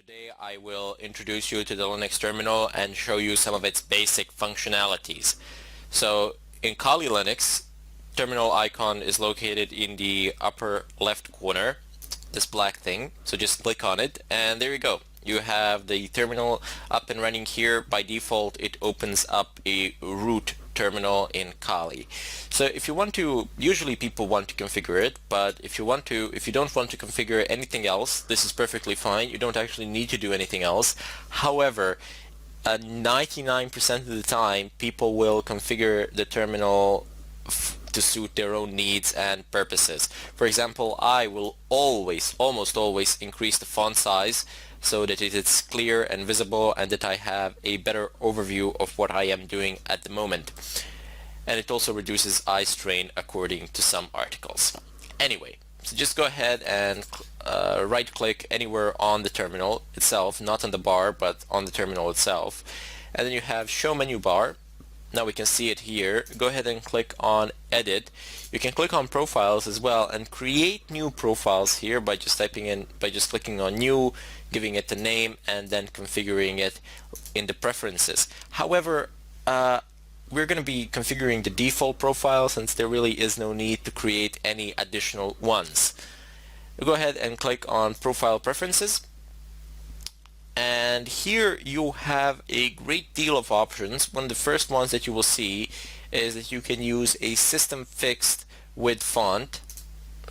Today I will introduce you to the Linux terminal and show you some of its basic functionalities. So in Kali Linux, terminal icon is located in the upper left corner, this black thing. So just click on it and there you go. You have the terminal up and running here. By default it opens up a root terminal in Kali. So if you want to, usually people want to configure it, but if you don't want to configure anything else, this is perfectly fine. You don't actually need to do anything else. However, 99% of the time people will configure the terminal to suit their own needs and purposes. For example, I will almost always increase the font size so that it is clear and visible and that I have a better overview of what I am doing at the moment. And it also reduces eye strain according to some articles. Anyway, so just go ahead and right click anywhere on the terminal itself, not on the bar but on the terminal itself, and then you have show menu bar. Now we can see it here. Go ahead and click on edit. You can click on profiles as well and create new profiles here by just clicking on new, giving it a name, and then configuring it in the preferences. However, we're going to be configuring the default profile since there really is no need to create any additional ones. Go ahead and click on profile preferences. And here you have a great deal of options. One of the first ones that you will see is that you can use a system fixed with font.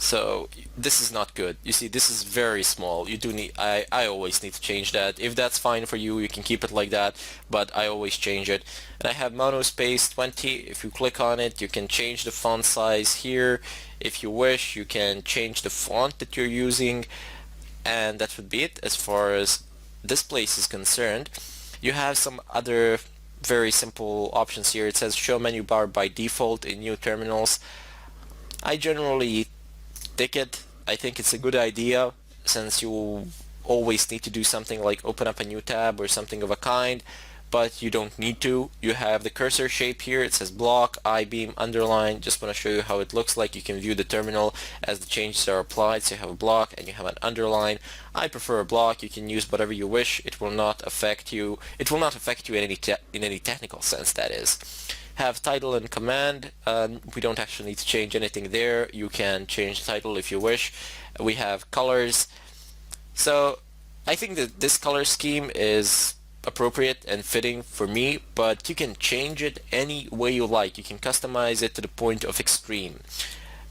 So this is not good. You see, this is very small. You do need, I always need to change that. If that's fine for you, you can keep it like that, but I always change it. And I have monospace 20. If you click on it, you can change the font size here. If you wish, you can change the font that you're using, and that would be it as far as this place is concerned. You have some other very simple options here. It says show menu bar by default in new terminals. I generally take it. I think it's a good idea since you always need to do something like open up a new tab or something of a kind, but you don't need to. You have the cursor shape here. It says block, I-beam, underline. Just want to show you how it looks like. You can view the terminal as the changes are applied. So you have a block and you have an underline. I prefer a block. You can use whatever you wish. It will not affect you. It will not affect you in any technical sense, that is. Have title and command. We don't actually need to change anything there. You can change the title if you wish. We have colors. So I think that this color scheme is appropriate and fitting for me, but you can change it any way you like. You can customize it to the point of extreme.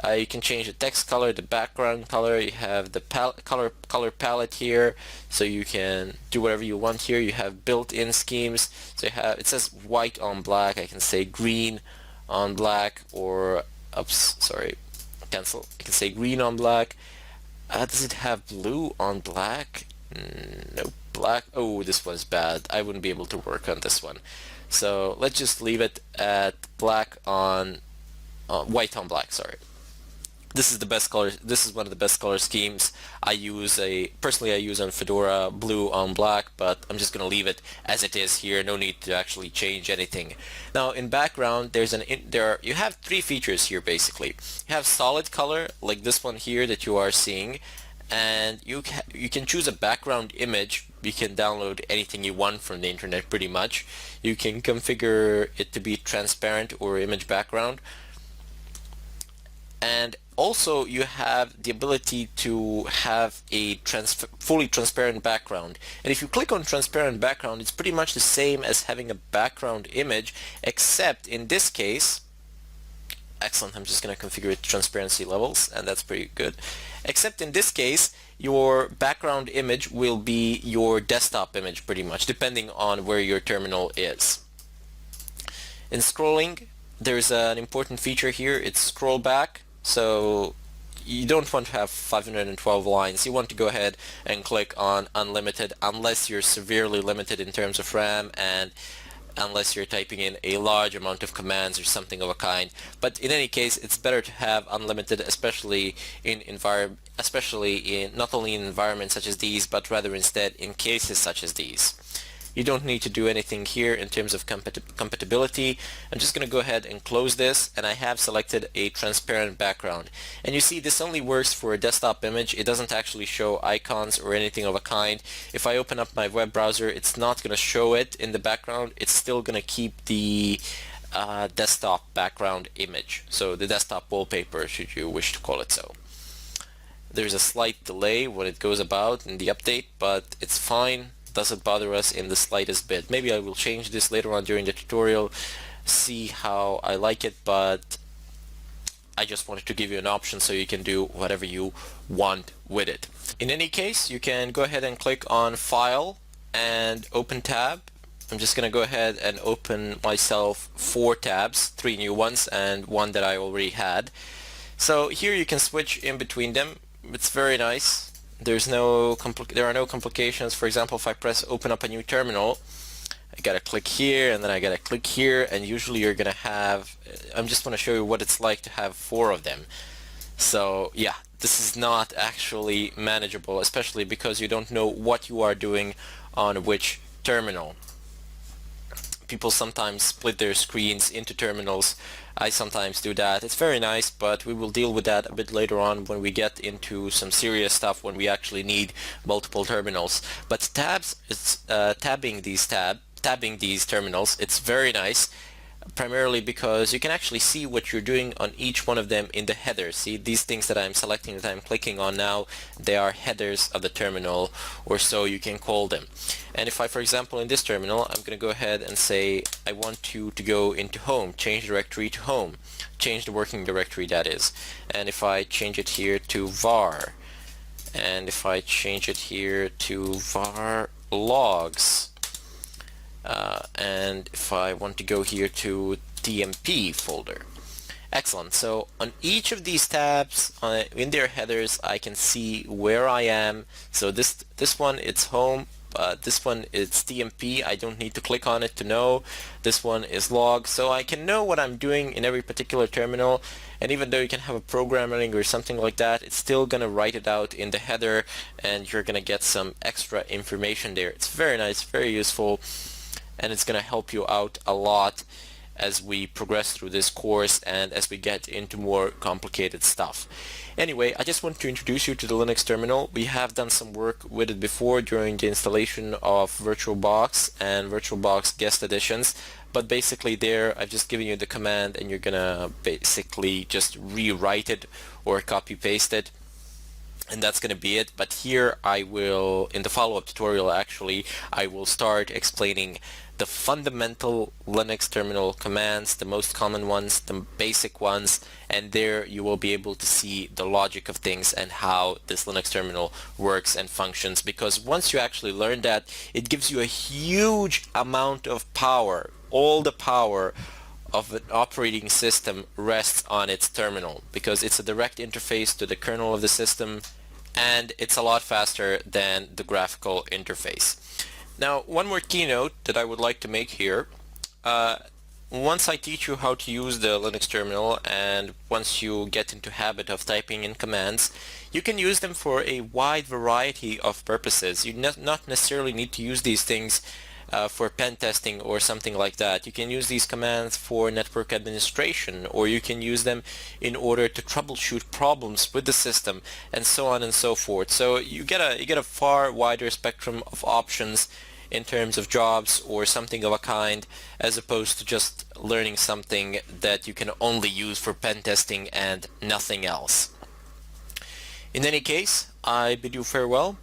You can change the text color, the background color. You have the color palette here, so you can do whatever you want here. You have built-in schemes. So you have, it says white on black. I can say green on black, or cancel. I can say green on black. Does it have blue on black? Nope. Black. Oh, this one's bad. I wouldn't be able to work on this one. So let's just leave it at black on white on black. Sorry. This is the best color. This is one of the best color schemes. Personally I use on Fedora blue on black, but I'm just going to leave it as it is here. No need to actually change anything. Now in background, you have three features here basically. You have solid color like this one here that you are seeing, and you can choose a background image. You can download anything you want from the internet pretty much. You can configure it to be transparent or image background. And also you have the ability to have a fully transparent background. And if you click on transparent background, it's pretty much the same as having a background image, except in this case, excellent, I'm just going to configure it to transparency levels, and that's pretty good. Except in this case, your background image will be your desktop image pretty much, depending on where your terminal is. In scrolling, there's an important feature here. It's scroll back. So you don't want to have 512 lines. You want to go ahead and click on unlimited unless you're severely limited in terms of RAM and unless you're typing in a large amount of commands or something of a kind. But in any case, it's better to have unlimited, especially in not only in environments such as these, but rather instead in cases such as these. You don't need to do anything here in terms of compatibility. I'm just going to go ahead and close this, and I have selected a transparent background. And you see this only works for a desktop image. It doesn't actually show icons or anything of a kind. If I open up my web browser, it's not going to show it in the background. It's still going to keep the desktop background image, so the desktop wallpaper, should you wish to call it so. There's a slight delay when it goes about in the update, but it's fine. Doesn't bother us in the slightest bit. Maybe I will change this later on during the tutorial, see how I like it, but I just wanted to give you an option so you can do whatever you want with it. In any case, you can go ahead and click on File and Open Tab. I'm just going to go ahead and open myself 4 tabs, 3 new ones and 1 that I already had. So here you can switch in between them. It's very nice. There are no complications. For example, if I press open up a new terminal, I gotta click here and then I gotta click here, and usually you're gonna have, I'm just gonna show you what it's like to have 4 of them. So yeah, this is not actually manageable, especially because you don't know what you are doing on which terminal. People sometimes split their screens into terminals. I sometimes do that. It's very nice, but we will deal with that a bit later on when we get into some serious stuff, when we actually need multiple terminals. But tabs, it's tabbing these terminals, it's very nice, primarily because you can actually see what you're doing on each one of them in the header. See, these things that I'm selecting, that I'm clicking on now, they are headers of the terminal, or so you can call them. And if I, for example, in this terminal, I'm going to go ahead and say I want you to go into home, change directory to home, change the working directory, that is. And if I change it here to var, and if I change it here to var logs, and if I want to go here to TMP folder. Excellent. So on each of these tabs, in their headers, I can see where I am. So this one, it's home. This one is TMP. I don't need to click on it to know. This one is log. So I can know what I'm doing in every particular terminal. And even though you can have a program running or something like that, it's still going to write it out in the header, and you're going to get some extra information there. It's very nice, very useful, and it's going to help you out a lot as we progress through this course and as we get into more complicated stuff. Anyway, I just want to introduce you to the Linux terminal. We have done some work with it before during the installation of VirtualBox and VirtualBox guest editions, but basically there I've just given you the command, and you're gonna basically just rewrite it or copy paste it, and that's going to be it. But here I will, in the follow-up tutorial actually, I will start explaining the fundamental Linux terminal commands, the most common ones, the basic ones, and there you will be able to see the logic of things and how this Linux terminal works and functions, because once you actually learn that, it gives you a huge amount of power. All the power of an operating system rests on its terminal, because it's a direct interface to the kernel of the system, and it's a lot faster than the graphical interface. Now, one more keynote that I would like to make here. Once I teach you how to use the Linux terminal, and once you get into habit of typing in commands, you can use them for a wide variety of purposes. You not necessarily need to use these things for pen testing or something like that. You can use these commands for network administration, or you can use them in order to troubleshoot problems with the system, and so on and so forth. So you get a far wider spectrum of options in terms of jobs or something of a kind, as opposed to just learning something that you can only use for pen testing and nothing else. In any case, I bid you farewell,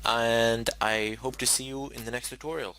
and I hope to see you in the next tutorial.